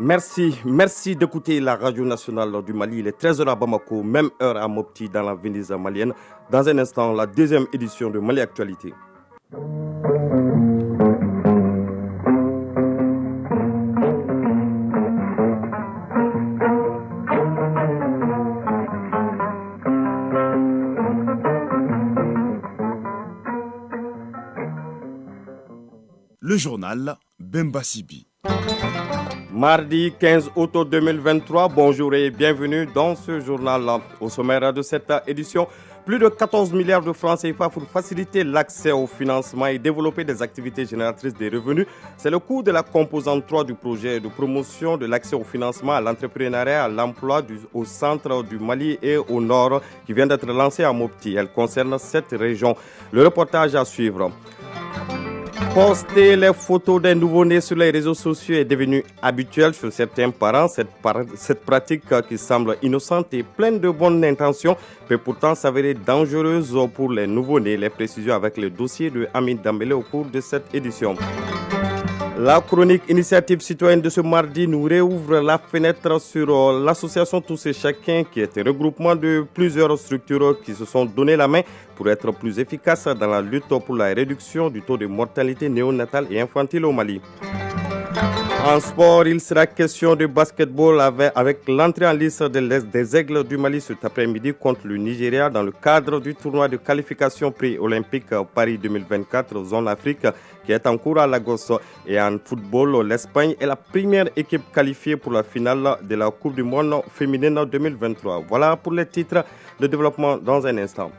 Merci d'écouter la radio nationale du Mali. Il est 13h à Bamako, même heure à Mopti dans la Venise malienne. Dans un instant, la deuxième édition de Mali Actualité. Le journal Bemba Sibi. Mardi 15 août 2023, bonjour et bienvenue dans ce journal. Au sommaire de cette édition, plus de 14 milliards de francs CFA pour faciliter l'accès au financement et développer des activités génératrices de revenus. C'est le coût de la composante 3 du projet de promotion de l'accès au financement, à l'entrepreneuriat, à l'emploi au centre du Mali et au nord qui vient d'être lancé à Mopti. Elle concerne cette région. Le reportage à suivre. Poster les photos des nouveau-nés sur les réseaux sociaux est devenu habituel chez certains parents. Cette pratique qui semble innocente et pleine de bonnes intentions peut pourtant s'avérer dangereuse pour les nouveau-nés. Les précisions avec le dossier de Amine Dambélé au cours de cette édition. La chronique Initiative citoyenne de ce mardi nous réouvre la fenêtre sur l'association Tous et Chacun, qui est un regroupement de plusieurs structures qui se sont donné la main pour être plus efficaces dans la lutte pour la réduction du taux de mortalité néonatale et infantile au Mali. En sport, il sera question de basketball avec l'entrée en lice des Aigles du Mali cet après-midi contre le Nigeria dans le cadre du tournoi de qualification pré-olympique Paris 2024 Zone Afrique qui est en cours à Lagos. Et en football, l'Espagne est la première équipe qualifiée pour la finale de la Coupe du Monde féminine 2023. Voilà pour les titres de développement dans un instant.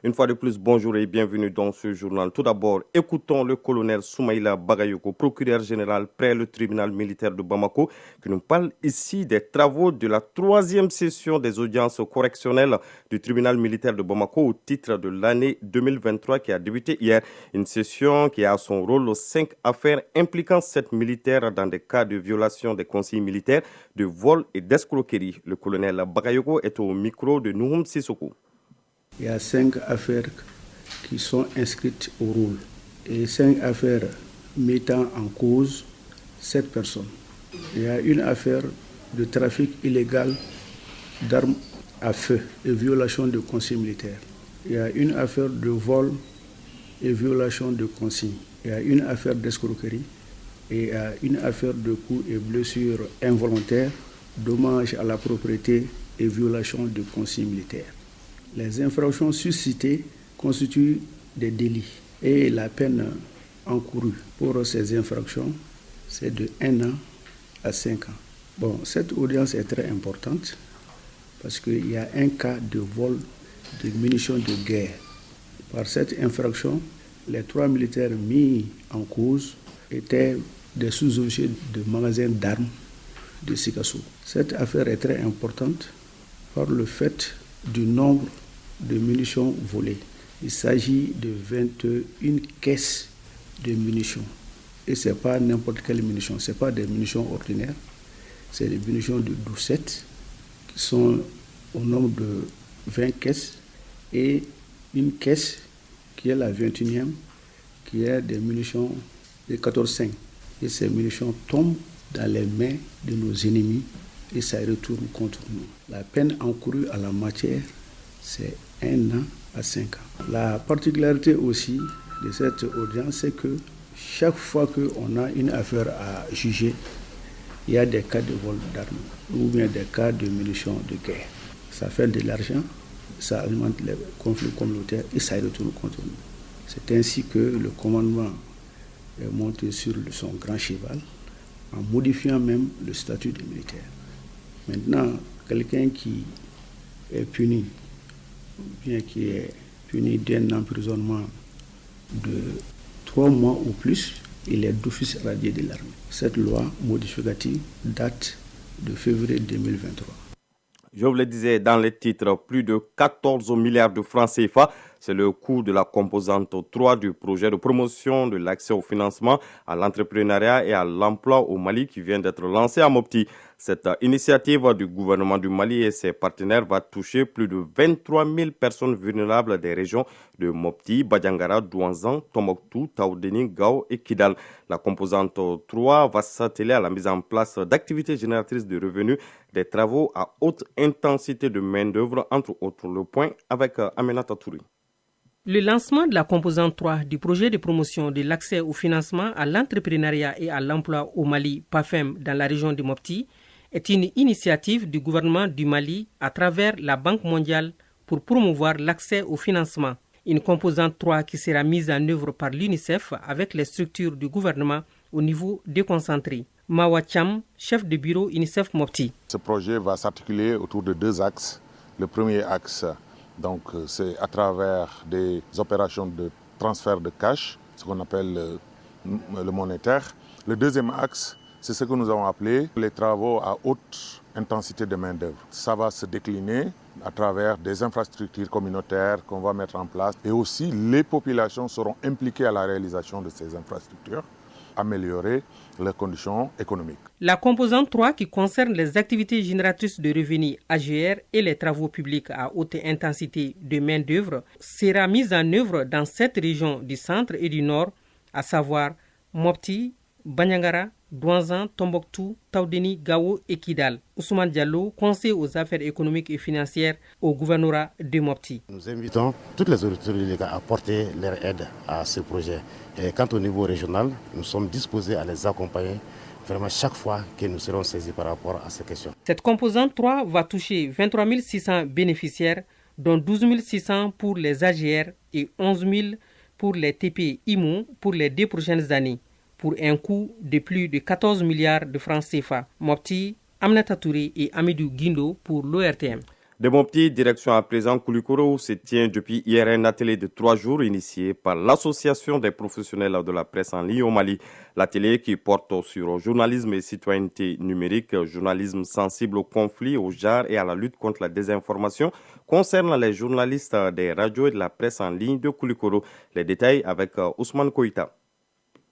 Une fois de plus, bonjour et bienvenue dans ce journal. Tout d'abord, écoutons le colonel Soumaïla Bagayoko, procureur général près le tribunal militaire de Bamako, qui nous parle ici des travaux de la troisième session des audiences correctionnelles du tribunal militaire de Bamako au titre de l'année 2023 qui a débuté hier. Une session qui a à son rôle 5 affaires impliquant 7 militaires dans des cas de violation des consignes militaires, de vol et d'escroquerie. Le colonel Bagayoko est au micro de Nouhoum Sissoko. Il y a 5 affaires qui sont inscrites au rôle et 5 affaires mettant en cause 7 personnes. Il y a une affaire de trafic illégal d'armes à feu et violation de consignes militaires. Il y a une affaire de vol et violation de consignes. Il y a une affaire d'escroquerie et il y a une affaire de coups et blessures involontaires, dommages à la propriété et violation de consignes militaires. Les infractions suscitées constituent des délits et la peine encourue pour ces infractions, c'est de 1 an à 5 ans. Bon, cette audience est très importante parce qu'il y a un cas de vol de munitions de guerre. Par cette infraction, les 3 militaires mis en cause étaient des sous-officiers de magasins d'armes de Sikasso. Cette affaire est très importante par le fait du nombre de munitions volées. Il s'agit de 21 caisses de munitions. Et ce n'est pas n'importe quelle munition, ce n'est pas des munitions ordinaires, c'est des munitions de 12-7 qui sont au nombre de 20 caisses et une caisse qui est la 21e qui est des munitions de 14-5. Et ces munitions tombent dans les mains de nos ennemis et ça retourne contre nous. La peine encourue à la matière, c'est 1 an à 5 ans. La particularité aussi de cette audience, c'est que chaque fois qu'on a une affaire à juger, il y a des cas de vol d'armes ou bien des cas de munitions de guerre. Ça fait de l'argent, ça alimente les conflits communautaires et ça retourne contre nous. C'est ainsi que le commandement est monté sur son grand cheval en modifiant même le statut des militaires. Maintenant, quelqu'un qui est puni, bien qui est puni d'un emprisonnement de 3 mois ou plus, il est d'office radié de l'armée. Cette loi modificative date de février 2023. Je vous le disais dans les titres, plus de 14 milliards de francs CFA. C'est le coût de la composante 3 du projet de promotion de l'accès au financement, à l'entrepreneuriat et à l'emploi au Mali qui vient d'être lancé à Mopti. Cette initiative du gouvernement du Mali et ses partenaires va toucher plus de 23 000 personnes vulnérables des régions de Mopti, Badiangara, Douanzan, Tombouctou, Taoudeni, Gao et Kidal. La composante 3 va s'atteler à la mise en place d'activités génératrices de revenus, des travaux à haute intensité de main-d'œuvre, entre autres. Le point avec Aminata Touri. Le lancement de la composante 3 du projet de promotion de l'accès au financement à l'entrepreneuriat et à l'emploi au Mali, PAFEM, dans la région de Mopti, est une initiative du gouvernement du Mali à travers la Banque mondiale pour promouvoir l'accès au financement. Une composante 3 qui sera mise en œuvre par l'UNICEF avec les structures du gouvernement au niveau déconcentré. Mawa Cham, chef de bureau UNICEF Mopti. Ce projet va s'articuler autour de 2 axes. Le premier axe, donc, c'est à travers des opérations de transfert de cash, ce qu'on appelle le monétaire. Le deuxième axe, c'est ce que nous avons appelé les travaux à haute intensité de main-d'œuvre. Ça va se décliner à travers des infrastructures communautaires qu'on va mettre en place et aussi les populations seront impliquées à la réalisation de ces infrastructures, améliorer leurs conditions économiques. La composante 3 qui concerne les activités génératrices de revenus AGR et les travaux publics à haute intensité de main-d'œuvre sera mise en œuvre dans 7 régions du centre et du nord, à savoir Mopti, Banyangara, Douanzan, Tombouctou, Taoudeni, Gao et Kidal. Ousmane Diallo, conseiller aux affaires économiques et financières au gouvernorat de Mopti. Nous invitons toutes les autorités locales à apporter leur aide à ce projet. Et quant au niveau régional, nous sommes disposés à les accompagner vraiment chaque fois que nous serons saisis par rapport à ces questions. Cette composante 3 va toucher 23 600 bénéficiaires, dont 12 600 pour les AGR et 11 000 pour les TP-IMO pour les 2 prochaines années, pour un coût de plus de 14 milliards de francs CFA. Mopti, Aminata Touré et Amidou Guindo pour l'ORTM. De Mopti, direction à présent Koulikoro, où se tient depuis hier un atelier de 3 jours initié par l'Association des professionnels de la presse en ligne au Mali. L'atelier qui porte sur journalisme et citoyenneté numérique, journalisme sensible au conflit, au genre et à la lutte contre la désinformation, concerne les journalistes des radios et de la presse en ligne de Koulikoro. Les détails avec Ousmane Koïta.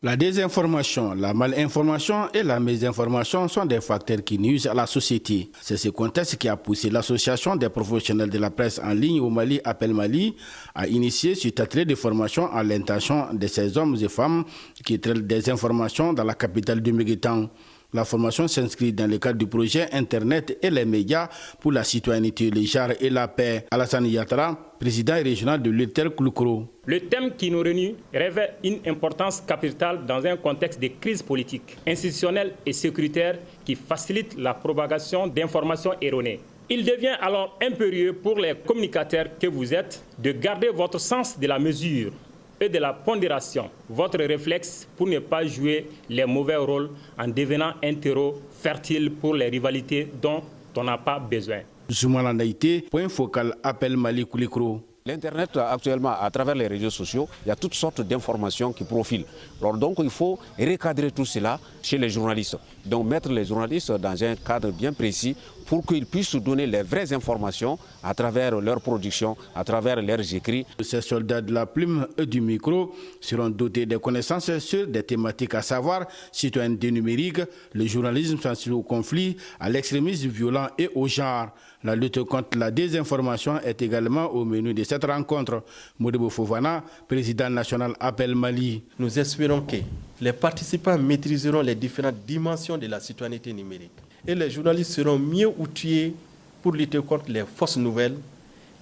La désinformation, la malinformation et la mésinformation sont des facteurs qui nuisent à la société. C'est ce contexte qui a poussé l'Association des professionnels de la presse en ligne au Mali, Appel Mali, à initier cet atelier de formation à l'intention de ces hommes et femmes qui traitent des informations dans la capitale du Méguétan. La formation s'inscrit dans le cadre du projet Internet et les médias pour la citoyenneté, le genre et la paix. Alassane Yatara, président régional de l'ULTER Koulikoro. Le thème qui nous réunit revêt une importance capitale dans un contexte de crise politique, institutionnelle et sécuritaire qui facilite la propagation d'informations erronées. Il devient alors impérieux pour les communicateurs que vous êtes de garder votre sens de la mesure et de la pondération, votre réflexe pour ne pas jouer les mauvais rôles en devenant un terreau fertile pour les rivalités dont on n'a pas besoin. Zoumana Naïté, point focal, Appel Mali Koulikoro. L'Internet, actuellement, à travers les réseaux sociaux, il y a toutes sortes d'informations qui profilent. Alors, donc, il faut recadrer tout cela chez les journalistes. Donc, mettre les journalistes dans un cadre bien précis pour qu'ils puissent donner les vraies informations à travers leur production, à travers leurs écrits. Ces soldats de la plume et du micro seront dotés de connaissances sur des thématiques à savoir citoyenneté numérique, le journalisme sensible au conflit, à l'extrémisme violent et au genre. La lutte contre la désinformation est également au menu de cette rencontre. Modibo Fofana, président national Appel Mali. Nous espérons que les participants maîtriseront les différentes dimensions de la citoyenneté numérique. Et les journalistes seront mieux outillés pour lutter contre les fausses nouvelles.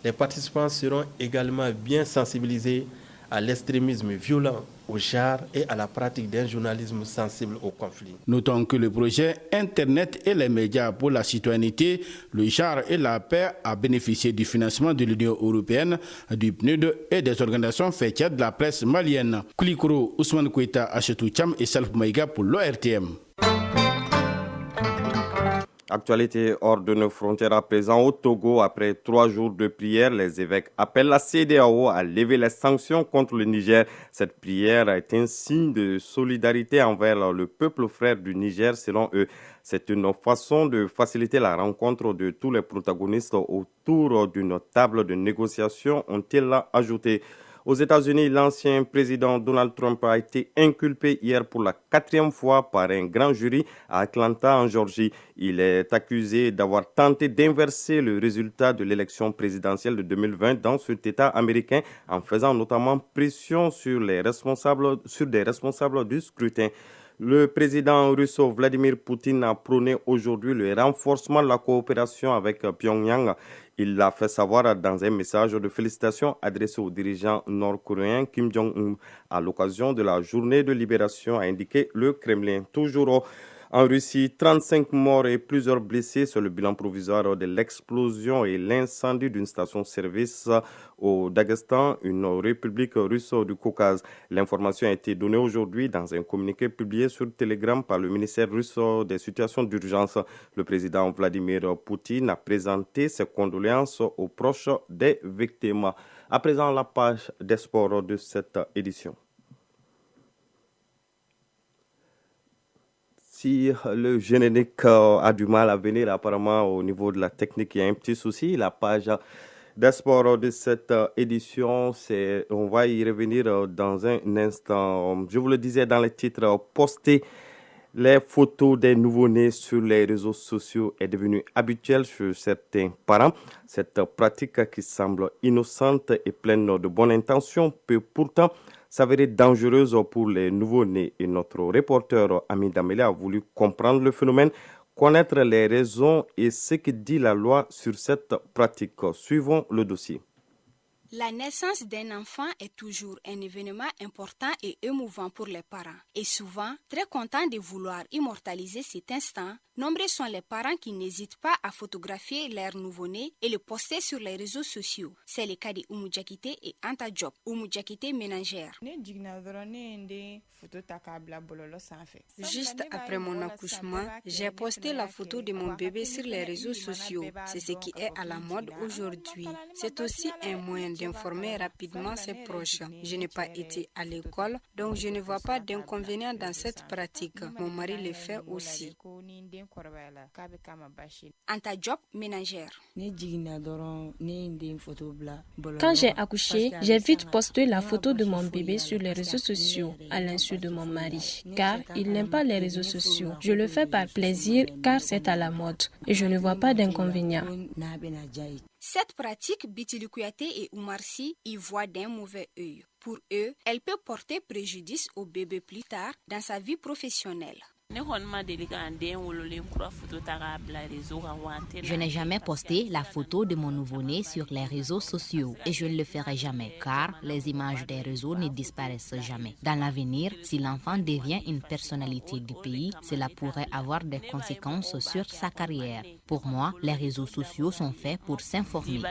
Les participants seront également bien sensibilisés à l'extrémisme violent, au genre et à la pratique d'un journalisme sensible au conflit. Notons que le projet Internet et les médias pour la citoyenneté, le genre et la paix a bénéficié du financement de l'Union européenne, du PNUD et des organisations fêtières de la presse malienne. Koulikoro, Ousmane Koïta, Achetou Cham et Salf Maïga pour l'ORTM. Actualité hors de nos frontières à présent au Togo. Après 3 jours de prière, les évêques appellent la CEDEAO à lever les sanctions contre le Niger. Cette prière est un signe de solidarité envers le peuple frère du Niger selon eux. C'est une façon de faciliter la rencontre de tous les protagonistes autour d'une table de négociation, ont-ils ajouté. Aux États-Unis, l'ancien président Donald Trump a été inculpé hier pour la 4e fois par un grand jury à Atlanta, en Géorgie. Il est accusé d'avoir tenté d'inverser le résultat de l'élection présidentielle de 2020 dans cet État américain en faisant notamment pression sur des responsables du scrutin. Le président russe Vladimir Poutine a prôné aujourd'hui le renforcement de la coopération avec Pyongyang. Il l'a fait savoir dans un message de félicitations adressé au dirigeant nord-coréen Kim Jong-un à l'occasion de la journée de libération, a indiqué le Kremlin. Toujours en Russie, 35 morts et plusieurs blessés sur le bilan provisoire de l'explosion et l'incendie d'une station-service au Daghestan, une république russe du Caucase. L'information a été donnée aujourd'hui dans un communiqué publié sur Telegram par le ministère russe des situations d'urgence. Le président Vladimir Poutine a présenté ses condoléances aux proches des victimes. À présent, la page des sports de cette édition. Si le générique a du mal à venir, apparemment au niveau de la technique, il y a un petit souci. La page des sports de cette édition, on va y revenir dans un instant. Je vous le disais dans les titres, poster les photos des nouveau-nés sur les réseaux sociaux est devenue habituelle chez certains parents. Cette pratique qui semble innocente et pleine de bonnes intentions peut pourtant s'avérer dangereuse pour les nouveau-nés. Et notre reporter Ami Damele a voulu comprendre le phénomène, connaître les raisons et ce que dit la loi sur cette pratique. Suivons le dossier. La naissance d'un enfant est toujours un événement important et émouvant pour les parents. Et souvent, très contents de vouloir immortaliser cet instant, nombreux sont les parents qui n'hésitent pas à photographier leur nouveau-né et le poster sur les réseaux sociaux. C'est le cas de Oumou Diakité et Anta Diop, Oumou Diakité ménagère. Juste après mon accouchement, j'ai posté la photo de mon bébé sur les réseaux sociaux. C'est ce qui est à la mode aujourd'hui. C'est aussi un moyen d'informer rapidement ses proches. Je n'ai pas été à l'école, donc je ne vois pas d'inconvénient dans cette pratique. Mon mari le fait aussi. Anta Diop, ménagère. Quand j'ai accouché, j'ai vite posté la photo de mon bébé sur les réseaux sociaux à l'insu de mon mari, car il n'aime pas les réseaux sociaux. Je le fais par plaisir car c'est à la mode et je ne vois pas d'inconvénient. Cette pratique, Bitili Kouyaté et Oumar Sy y voient d'un mauvais œil. Pour eux, elle peut porter préjudice au bébé plus tard dans sa vie professionnelle. Je n'ai jamais posté la photo de mon nouveau-né sur les réseaux sociaux et je ne le ferai jamais car les images des réseaux ne disparaissent jamais. Dans l'avenir, si l'enfant devient une personnalité du pays, cela pourrait avoir des conséquences sur sa carrière. Pour moi, les réseaux sociaux sont faits pour s'informer.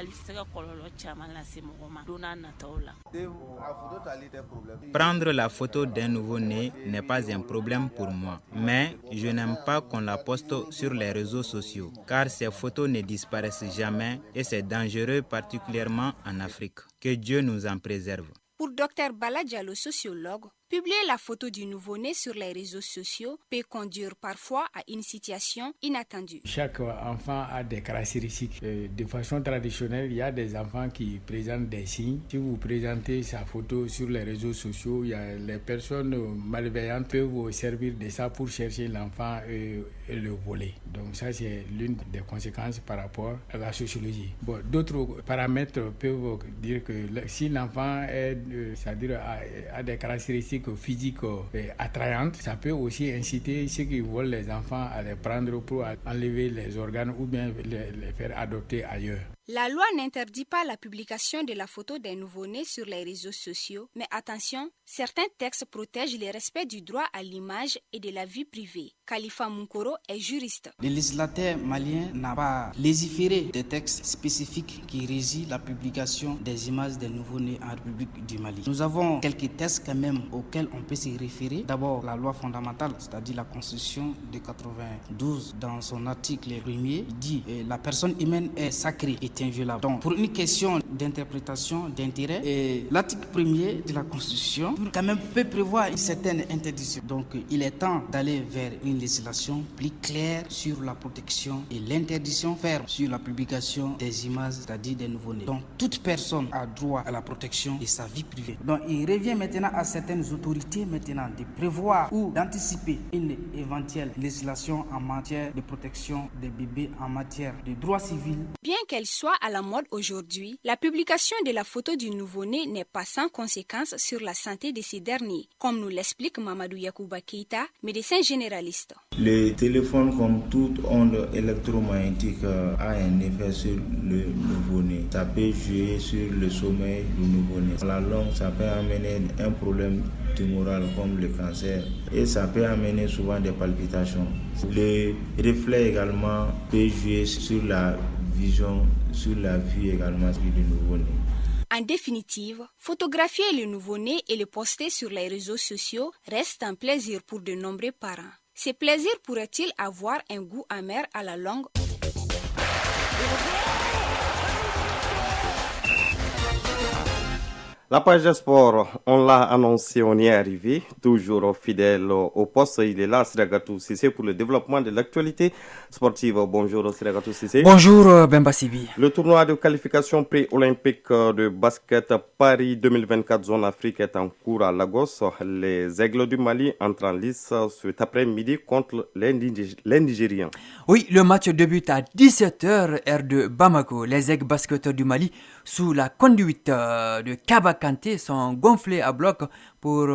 Prendre la photo d'un nouveau-né n'est pas un problème pour moi. Mais je n'aime pas qu'on la poste sur les réseaux sociaux, car ces photos ne disparaissent jamais et c'est dangereux, particulièrement en Afrique. Que Dieu nous en préserve. Pour Dr Bala Diallo, sociologue, publier la photo du nouveau-né sur les réseaux sociaux peut conduire parfois à une situation inattendue. Chaque enfant a des caractéristiques. De façon traditionnelle, il y a des enfants qui présentent des signes. Si vous présentez sa photo sur les réseaux sociaux, les personnes malveillantes peuvent vous servir de ça pour chercher l'enfant et le voler. Donc ça, c'est l'une des conséquences par rapport à la sociologie. D'autres paramètres peuvent dire que si l'enfant c'est-à-dire a des caractéristiques physiques attrayantes, ça peut aussi inciter ceux qui veulent les enfants à les prendre pour enlever les organes ou bien les faire adopter ailleurs. La loi n'interdit pas la publication de la photo d'un nouveau-né sur les réseaux sociaux, mais attention, certains textes protègent le respect du droit à l'image et de la vie privée. Khalifa Munkoro est juriste. Le législateur malien n'a pas légiféré des textes spécifiques qui régissent la publication des images des nouveau-nés en République du Mali. Nous avons quelques textes quand même auxquels on peut se référer. D'abord, la loi fondamentale, c'est-à-dire la Constitution de 92, dans son article 1er, dit que la personne humaine est sacrée et est inviolable. Donc, pour une question d'interprétation, d'intérêt, l'article 1er de la Constitution quand même peut prévoir une certaine interdiction. Donc, il est temps d'aller vers une législation plus claire sur la protection et l'interdiction ferme sur la publication des images, c'est-à-dire des nouveau-nés. Donc, toute personne a droit à la protection de sa vie privée. Donc, il revient maintenant à certaines autorités maintenant de prévoir ou d'anticiper une éventuelle législation en matière de protection des bébés, en matière de droit civil. Bien qu'elle soit à la mode aujourd'hui, la publication de la photo du nouveau-né n'est pas sans conséquences sur la santé de ces derniers, comme nous l'explique Mamadou Yakouba Keita, médecin généraliste. Le téléphone, comme toute onde électromagnétique, a un effet sur le nouveau-né. Ça peut jouer sur le sommeil du nouveau-né. À la longue, ça peut amener un problème tumoral comme le cancer et ça peut amener souvent des palpitations. Le reflet également peut jouer sur la vision, sur la vue également du nouveau-né. En définitive, photographier le nouveau-né et le poster sur les réseaux sociaux reste un plaisir pour de nombreux parents. Ces plaisirs pourraient-ils avoir un goût amer à la longue? La page de sport, on l'a annoncé, on y est arrivé. Toujours fidèle au poste, il est là, Siragatou Sissé, pour le développement de l'actualité sportive. Bonjour Siragatou Sissé. Bonjour Bemba Sibi. Le tournoi de qualification pré-olympique de basket Paris 2024 Zone Afrique est en cours à Lagos. Les Aigles du Mali entrent en lice cet après-midi contre les Nigériens. Oui, le match débute à 17h, heure de Bamako. Les Aigles basketteurs du Mali, sous la conduite de Kaba Kanté, sont gonflés à bloc pour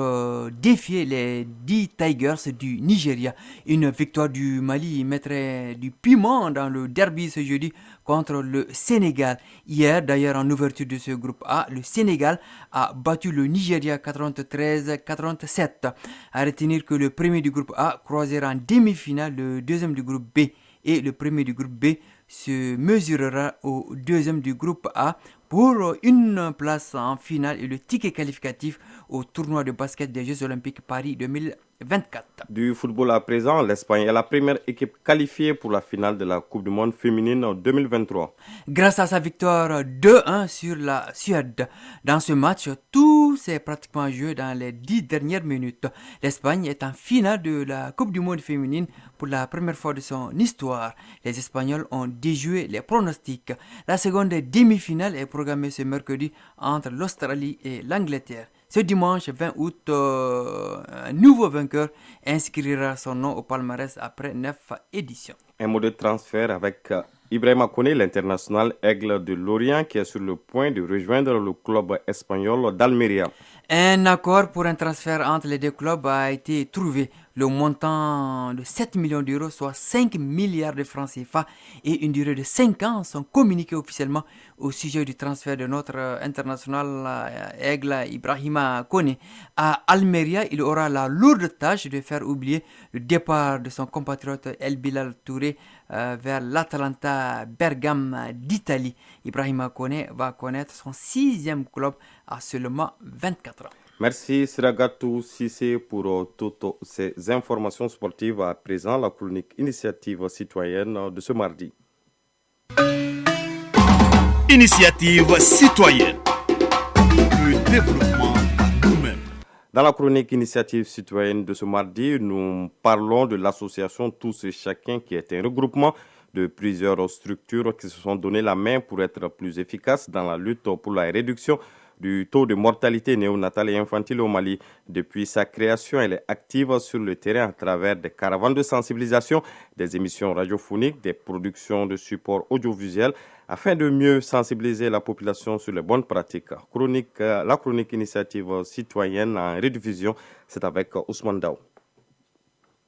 défier les 10 Tigers du Nigeria. Une victoire du Mali mettrait du piment dans le derby ce jeudi contre le Sénégal. Hier, d'ailleurs, en ouverture de ce groupe A, le Sénégal a battu le Nigeria 93-47. À retenir que le premier du groupe A croisera en demi-finale le deuxième du groupe B et le premier du groupe B se mesurera au deuxième du groupe A pour une place en finale et le ticket qualificatif au tournoi de basket des Jeux Olympiques Paris 2024. Du football à présent, l'Espagne est la première équipe qualifiée pour la finale de la Coupe du Monde féminine 2023. Grâce à sa victoire 2-1 sur la Suède. Dans ce match, tout s'est pratiquement joué dans les 10 dernières minutes. L'Espagne est en finale de la Coupe du Monde féminine pour la première fois de son histoire. Les Espagnols ont déjoué les pronostics. La seconde demi-finale est programmée ce mercredi entre l'Australie et l'Angleterre. Ce dimanche 20 août, un nouveau vainqueur inscrira son nom au palmarès après 9 éditions. Un mot de transfert avec Ibrahima Koné, l'international Aigle de Lorient, qui est sur le point de rejoindre le club espagnol d'Almeria. Un accord pour un transfert entre les deux clubs a été trouvé. Le montant de 7 millions d'euros, soit 5 milliards de francs CFA, et une durée de 5 ans sont communiqués officiellement au sujet du transfert de notre international Aigle Ibrahima Koné. À Almeria, il aura la lourde tâche de faire oublier le départ de son compatriote El Bilal Touré vers l'Atalanta Bergame d'Italie. Ibrahima Koné va connaître son 6e club à seulement 24 ans. Merci Siragatou Sissé pour toutes ces informations sportives. À présent, la chronique initiative citoyenne de ce mardi. Initiative citoyenne. Le développement par nous-mêmes. Dans la chronique initiative citoyenne de ce mardi, nous parlons de l'association Tous et Chacun, qui est un regroupement de plusieurs structures qui se sont donné la main pour être plus efficaces dans la lutte pour la réduction du taux de mortalité néonatale et infantile au Mali. Depuis sa création, elle est active sur le terrain à travers des caravanes de sensibilisation, des émissions radiophoniques, des productions de supports audiovisuels, afin de mieux sensibiliser la population sur les bonnes pratiques. La chronique initiative citoyenne en rediffusion, c'est avec Ousmane Daou.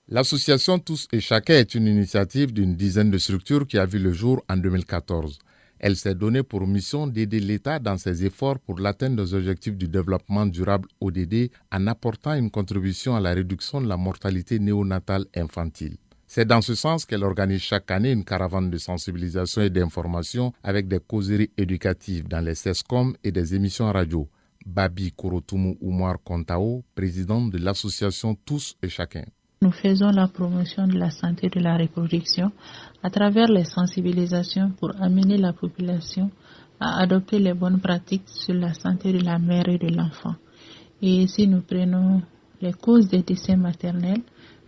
L'association Tous et Chacun est une initiative d'une dizaine de structures qui a vu le jour en 2014. Elle s'est donnée pour mission d'aider l'État dans ses efforts pour l'atteinte des objectifs du développement durable ODD en apportant une contribution à la réduction de la mortalité néonatale infantile. C'est dans ce sens qu'elle organise chaque année une caravane de sensibilisation et d'information avec des causeries éducatives dans les CESCOM et des émissions radio. Babi Korotumu Oumar Kontao, président de l'association Tous et Chacun. Nous faisons la promotion de la santé de la reproduction à travers les sensibilisations pour amener la population à adopter les bonnes pratiques sur la santé de la mère et de l'enfant. Et si nous prenons les causes des décès maternels,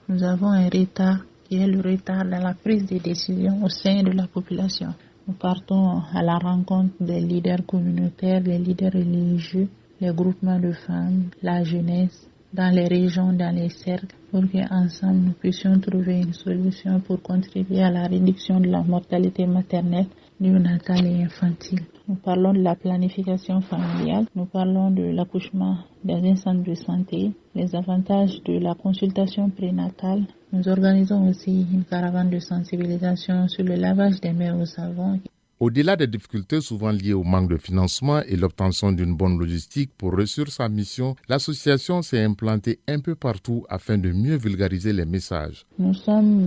nous avons un retard qui est le retard dans la prise de décision au sein de la population. Nous partons à la rencontre des leaders communautaires, des leaders religieux, les groupements de femmes, la jeunesse, dans les régions, dans les cercles, pour qu'ensemble nous puissions trouver une solution pour contribuer à la réduction de la mortalité maternelle, néonatale et infantile. Nous parlons de la planification familiale, nous parlons de l'accouchement dans un centre de santé, les avantages de la consultation prénatale. Nous organisons aussi une caravane de sensibilisation sur le lavage des mains au savon. Au-delà des difficultés souvent liées au manque de financement et l'obtention d'une bonne logistique pour réussir sa mission, l'association s'est implantée un peu partout afin de mieux vulgariser les messages. Nous sommes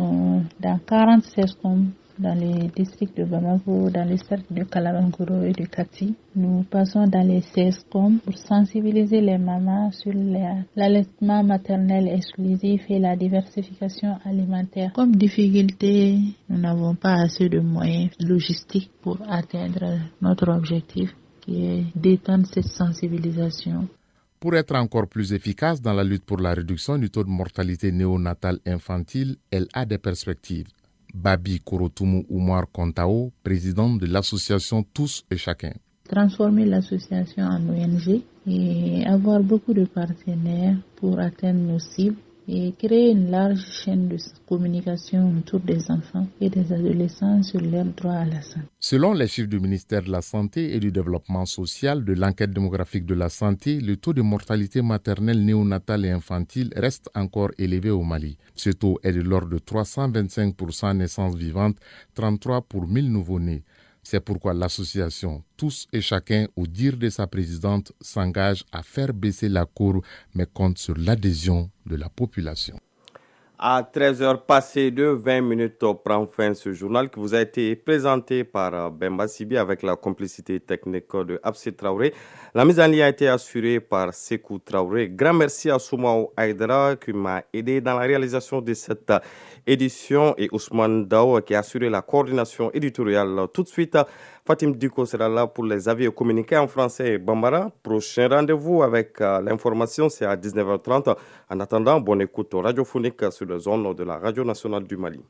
dans 46 communes dans les districts de Bamako, dans les cercles de Kalabankoro et de Kati. Nous passons dans les 16 communes pour sensibiliser les mamans sur l'allaitement maternel exclusif et la diversification alimentaire. Comme difficulté, nous n'avons pas assez de moyens logistiques pour atteindre notre objectif qui est d'étendre cette sensibilisation. Pour être encore plus efficace dans la lutte pour la réduction du taux de mortalité néonatale infantile, elle a des perspectives. Babi Korotumu Oumar Kontao, président de l'association Tous et Chacun. Transformer l'association en ONG et avoir beaucoup de partenaires pour atteindre nos cibles et créer une large chaîne de communication autour des enfants et des adolescents sur leur droit à la santé. Selon les chiffres du ministère de la Santé et du Développement social de l'enquête démographique de la santé, le taux de mortalité maternelle néonatale et infantile reste encore élevé au Mali. Ce taux est de l'ordre de 325% naissances vivantes, 33 pour 1000 nouveau-nés. C'est pourquoi l'association Tous et Chacun, au dire de sa présidente, s'engage à faire baisser la courbe, mais compte sur l'adhésion de la population. À 13h passées de 20 minutes, prend fin ce journal qui vous a été présenté par Bemba Sibi avec la complicité technique de Absi Traoré. La mise en ligne a été assurée par Sekou Traoré. Grand merci à Soumaou Aïdara qui m'a aidé dans la réalisation de cette édition et Ousmane Dao qui a assuré la coordination éditoriale. Tout de suite, Fatim Diko sera là pour les avis et communiqués en français et Bambara. Prochain rendez-vous avec l'information, c'est à 19h30. En attendant, bonne écoute radiophonique sur la zone de la Radio nationale du Mali.